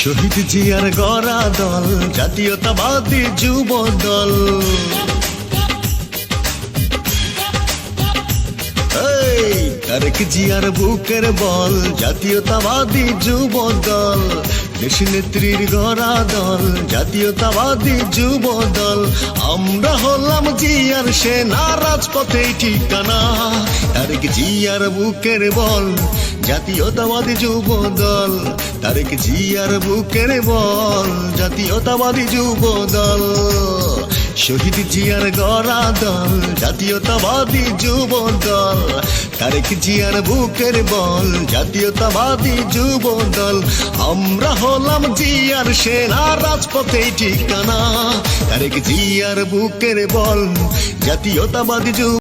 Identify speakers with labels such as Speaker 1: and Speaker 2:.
Speaker 1: শহীদ জিয়ার গড়া দল জাতীয়তাবাদী যুব দল। তারেক জিয়ার বুকের বল জাতীয়তাবাদী যুব দল। দেশ নেত্রীর গড়া দল জাতীয়তাবাদী যুব দল। আমরা হলাম জিয়ার সেনা, রাজপথে ঠিকানা। তারেক জিয়ার বুকের বল জাতীয়তাবাদী যুব দল। তারেক জিয়ার বুকের বল জাতীয়তাবাদী যুব দল। শহীদ জিয়ার গড়া দল জাতীয়তাবাদী যুব দল। তারেক জিয়ার বুকের বল জাতীয়তাবাদী যুব দল। আমরা হলাম জিয়ার সেনা, রাজপথে ঠিকানা। তারেক জিয়ার বুকের বল জাতীয়তাবাদী যুব